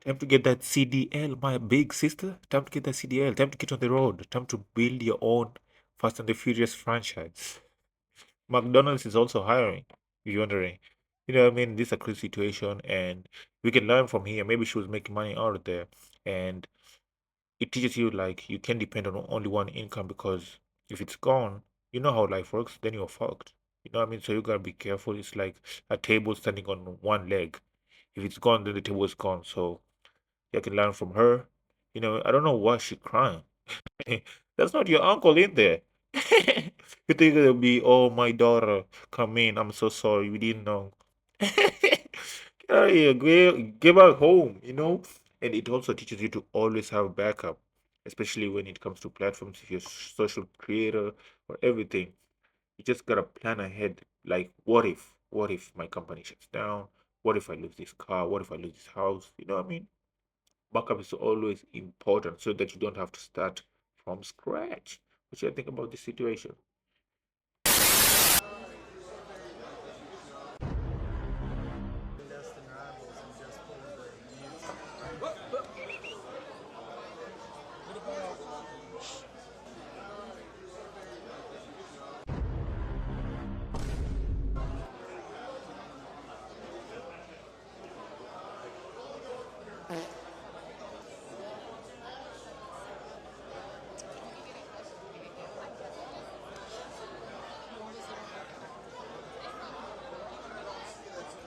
Time to get that CDL, my big sister. Time to get that CDL. Time to get on the road. Time to build your own Fast and the Furious franchise. McDonald's is also hiring. If you're wondering, I mean, this is a crazy situation, and we can learn from here. Maybe she was making money out of there, and it teaches you like you can depend on only one income because if it's gone, you know how life works. Then you're fucked. You know what I mean? So you gotta be careful. It's like a table standing on one leg. If it's gone, then the table is gone. So you can learn from her. I don't know why she crying. That's not your uncle in there. You think it'll be, oh, my daughter, come in. I'm so sorry. We didn't know. Get out of here. Give her home. And it also teaches you to always have backup, especially when it comes to platforms. If you're a social creator or everything, you just gotta plan ahead. Like, what if? What if my company shuts down? What if I lose this car? What if I lose this house? You know what I mean? Backup is always important so that you don't have to start from scratch. What you think about this situation?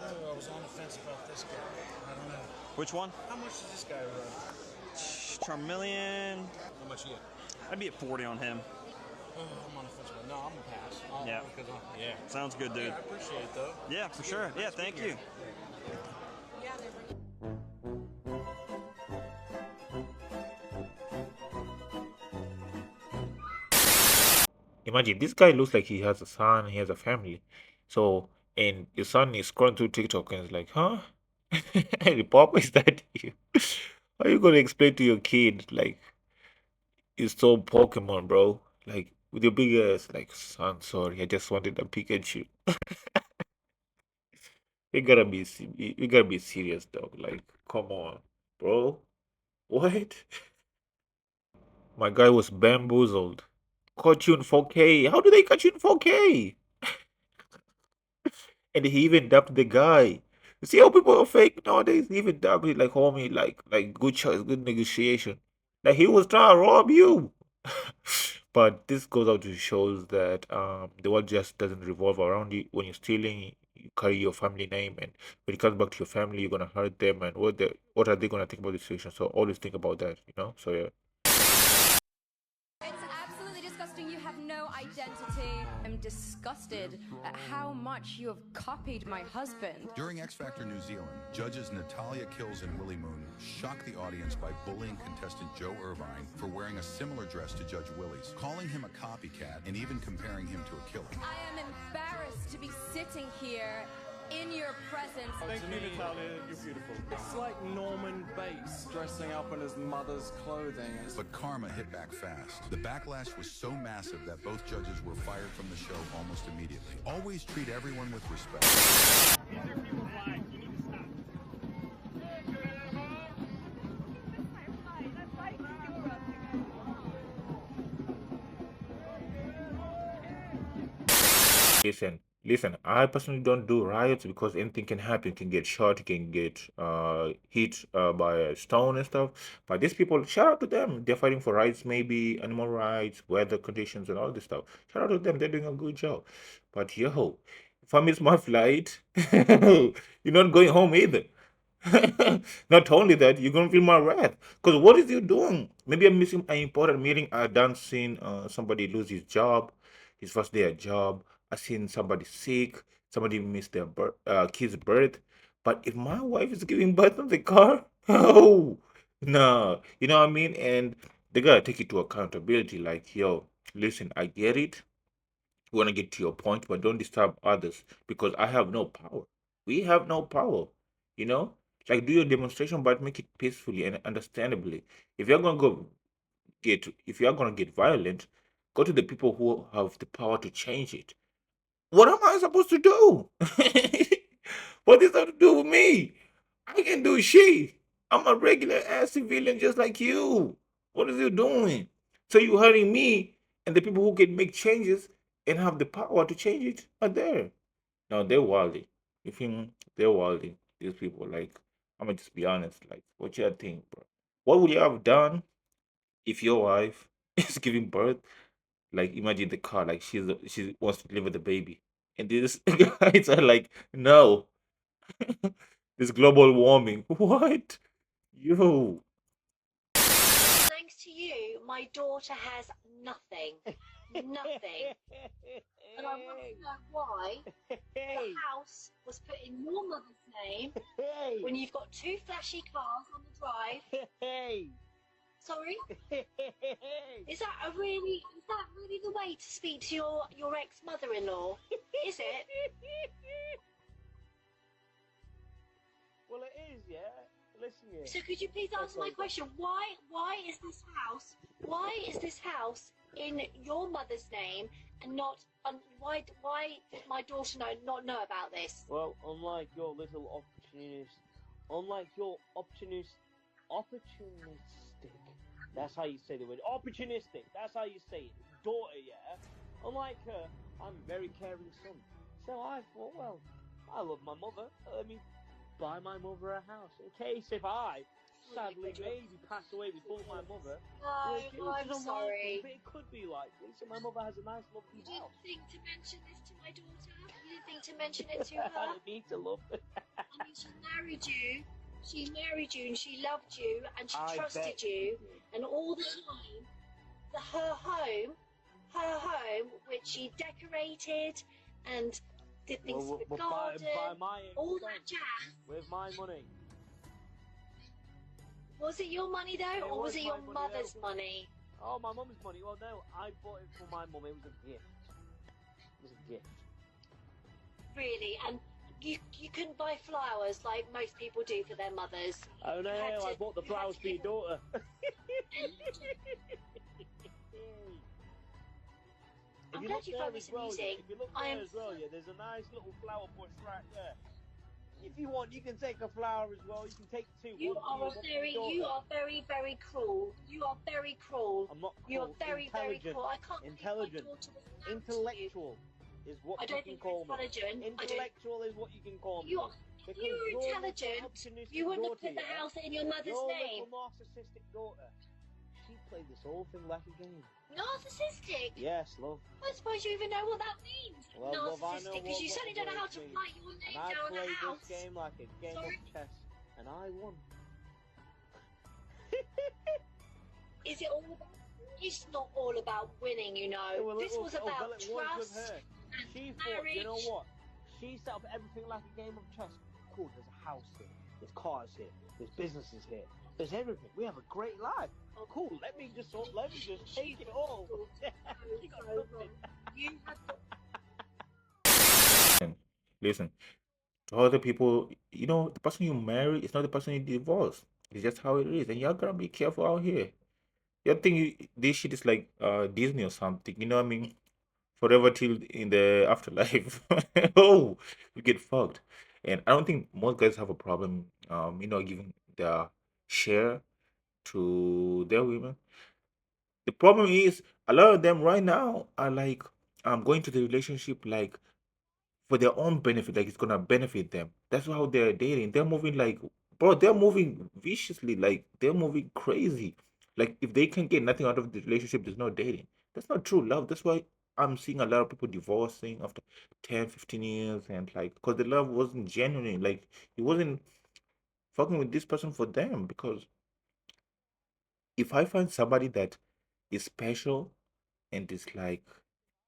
I was on the fence about this guy. I don't know. Which one? How much does this guy run? Charmeleon. How much you get? I'd be at 40 on him. I'm on the fence about. No, I'm gonna pass. Yeah. Yeah. Sounds good, dude. I appreciate it though. Yeah, for sure. Yeah, thank you. Imagine this guy looks like he has a son, he has a family. So, and your son is scrolling through TikTok and is like, huh? Papa, is that you? How are you gonna explain to your kid like it's so Pokemon, bro? Like with your big ass, like, son, sorry, I just wanted a Pikachu. You gotta be serious, dog. Like, come on, bro. What? My guy was bamboozled. Caught you in 4K. How do they catch you in 4K? And he even dubbed the guy. You see how people are fake nowadays? He even dubbed it like, homie, like good choice, good negotiation. Like he was trying to rob you. But this goes out to shows that the world just doesn't revolve around you. When you're stealing, you carry your family name, and when it comes back to your family, you're gonna hurt them. And what are they gonna think about the situation? So always think about that. So yeah. It's absolutely disgusting. You have no identity. I'm disgusted at how much you have copied my husband. During X Factor New Zealand, judges Natalia Kills and Willie Moon shocked the audience by bullying contestant Joe Irvine for wearing a similar dress to Judge Willie's, calling him a copycat and even comparing him to a killer. I am embarrassed to be sitting here in your presence. Thank you, Natalia. You're beautiful. It's like Norman Bates dressing up in his mother's clothing. But karma hit back fast. The backlash was so massive that both judges were fired from the show almost immediately. Always treat everyone with respect. Listen, I personally don't do riots because anything can happen. You can get shot, you can get hit by a stone and stuff. But these people, shout out to them. They're fighting for rights, maybe animal rights, weather conditions, and all this stuff. Shout out to them. They're doing a good job. But yo, if I miss my flight, you're not going home either. Not only that, you're gonna feel my wrath. Because what is you doing? Maybe I'm missing an important meeting. I done seen somebody lose his job, his first day at job. I seen somebody sick. Somebody missed their kid's birth. But if my wife is giving birth in the car, oh no, you know what I mean? And they gotta take it to accountability. Like, yo, listen, I get it. You wanna get to your point, but don't disturb others because I have no power. We have no power. You know, like do your demonstration, but make it peacefully and understandably. If you're gonna get violent, go to the people who have the power to change it. What am I supposed to do? What does that have to do with me? I can do shit. I'm a regular ass civilian just like you. What is you doing? So you hurting me, and the people who can make changes and have the power to change it are there. No, they're wilding. You think they're wilding? These people, like, I'm gonna just be honest. Like, what you think, bro? What would you have done if your wife is giving birth? Like, imagine the car, like she wants to deliver the baby, and this guys are like, no, this global warming. What? Yo, Thanks to you, my daughter has nothing. Nothing. And I want to know why the house was put in your mother's name when you've got two flashy cars on the drive. Sorry? Is that really the way to speak to your ex mother-in-law? Is it? Well, it is, yeah. Listen here. So could you please answer my question? Why is this house in your mother's name and not why did my daughter not know about this? Well, unlike your little opportunistic, that's how you say the word, opportunistic, that's how you say it, daughter, yeah? Unlike her, I'm a very caring son. So I thought, well, I love my mother, let me buy my mother a house, in case if I sadly maybe pass away before my mother. No, I'm sorry. But it could be like this, and my mother has a nice lovely You didn't house. think to mention this to my daughter? You didn't think to mention it to her? I need to love her. I mean, she married you and she loved you and she I trusted bet you, she did. and all the time, her home, which she decorated and did things to the But garden, by my all expense, that jazz. with my money. Was it your money though, It or was was it my your money, mother's though. money? Oh, my mum's money. Well, no, I bought it for my mum. It was a gift. It was a gift. Really? And you couldn't buy flowers like most people do for their mothers. Oh no, You had I to- bought the you had flowers to for your give- daughter. I'm If you glad look you there found as this well, amusing. if you look I there am as well, yeah, there's a nice little flower bush right there. If you want, you can take a flower as well. You can take two. You one for are one for your you daughter. are very, very cruel. You are very cruel. I'm not You are cruel, very, very intelligent. cruel. I can't believe my Intelligent. daughter was allowed to you. Intellectual is what I you don't can think call you're me. intelligent. I don't. Intellectual is what you can call me. You are, if Because you were your little intelligent, opportunistic you wouldn't have daughter, put the yeah? house in your mother's Your name. little narcissistic daughter, she played this whole thing like a game. Narcissistic? Yes, love. I suppose you even know what that means. Well, love, I know Narcissistic, because you what certainly don't know how words to mean. write your name And I down played a house. this game like a game Sorry? of chess, and I won. Is it all about? It's not all about winning, you know. Well, This was about well, it was with trust her. and She thought, you know marriage. what? She set up everything like a game of chess. Cool, there's a house here, there's cars here, there's businesses here, there's everything. We have a great life. Oh, cool. Let me just take it all. She got something. You have got and listen, to other people, the person you marry is not the person you divorce. It's just how it is, and y'all gotta be careful out here. You think this shit is like Disney or something? You know what I mean? Forever till in the afterlife. Oh, you get fucked. And I don't think most guys have a problem, giving their share to their women. The problem is a lot of them right now are like going to the relationship like for their own benefit, like it's gonna benefit them. That's how they're dating. They're moving like, bro, they're moving viciously, like they're moving crazy. Like if they can get nothing out of the relationship, there's no dating. That's not true love. That's why I'm seeing a lot of people divorcing after 10, 15 years, and like because the love wasn't genuine. Like it wasn't fucking with this person for them. Because if I find somebody that is special and is like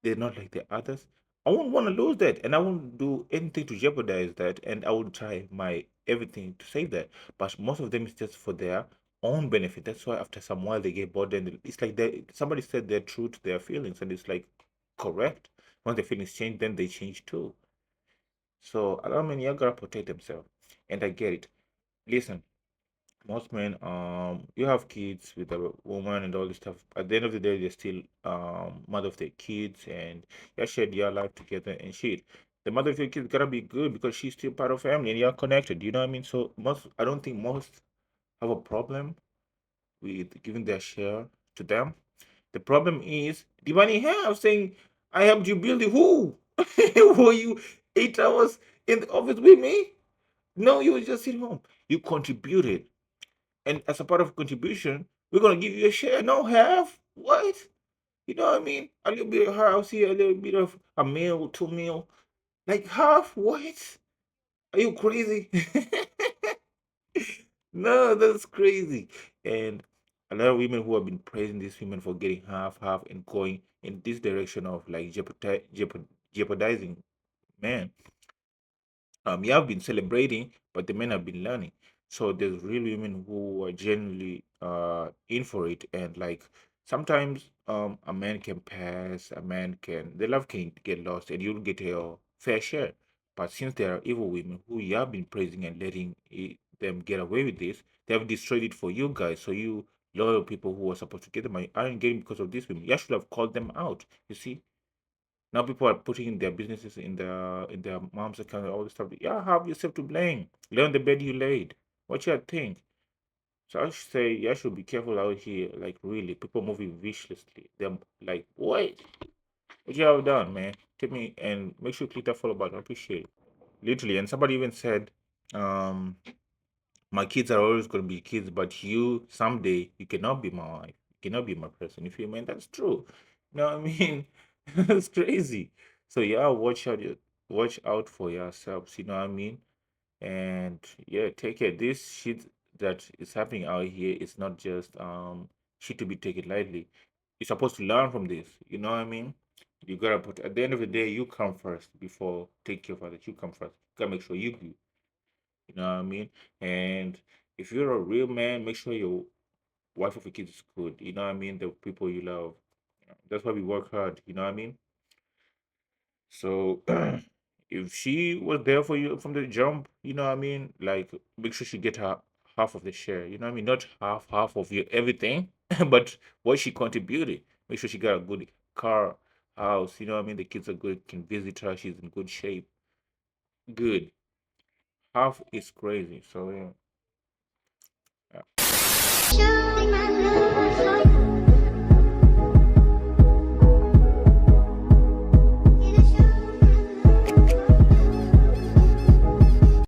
they're not like the others, I won't want to lose that, and I won't do anything to jeopardize that, and I will try my everything to save that. But most of them is just for their own benefit. That's why after some while they get bored, and it's like somebody said they're true to their feelings, and it's like correct. Once their feelings change, then they change too. So I mean, you gotta protect themselves, and I get it. Listen, most men, you have kids with a woman and all this stuff. At the end of the day, they're still mother of their kids, and you shared your life together and shit. The mother of your kids gotta be good because she's still part of family and you're connected. You know what I mean? So I don't think most have a problem with giving their share to them. The problem is the money you have saying, I helped you build it. Who? Were you 8 hours in the office with me? No, you were just sitting home. You contributed. And as a part of contribution, we're gonna give you a share. No half. What? You know what I mean? A little bit of house here, a little bit of a meal, 2 meal. Like half? What? Are you crazy? No, that's crazy. And a lot of women who have been praising these women for getting half, half, and going in this direction of like jeopardizing men. You have been celebrating, but the men have been learning. So there's real women who are genuinely in for it, and like sometimes a man can pass, a man can the love can get lost, and you'll get your fair share. But since there are evil women who you have been praising and letting them get away with this, they have destroyed it for you guys. So you loyal people who are supposed to get the money aren't getting because of these women. You should have called them out. You see, now people are putting their businesses in their mom's account and all this stuff. Yeah, have yourself to blame. Lay on the bed you laid. What you think? So I should say you should be careful out here. Like really, people moving viciously. They're like, what you have done, man? Tell me and make sure you click that follow button. I appreciate it. Literally, and somebody even said, um, my kids are always gonna be kids, but you someday you cannot be my wife. You cannot be my person. If you mean that's true. You know what I mean? That's crazy. So yeah, watch out for yourselves, you know what I mean? And yeah, take care. This shit that is happening out here is not just shit to be taken lightly. You're supposed to learn from this, you know what I mean? You gotta put at the end of the day, you come first before take care of others. You come first. You gotta make sure you do. You know what I mean? And if you're a real man, make sure your wife of your kids is good. You know what I mean? The people you love. That's why we work hard. You know what I mean? So if she was there for you from the jump, you know what I mean? Like make sure she get her half of the share. You know what I mean? Not half of your everything, but what she contributed. Make sure she got a good car, house. You know what I mean? The kids are good. Can visit her. She's in good shape. Good. Half is crazy. So yeah.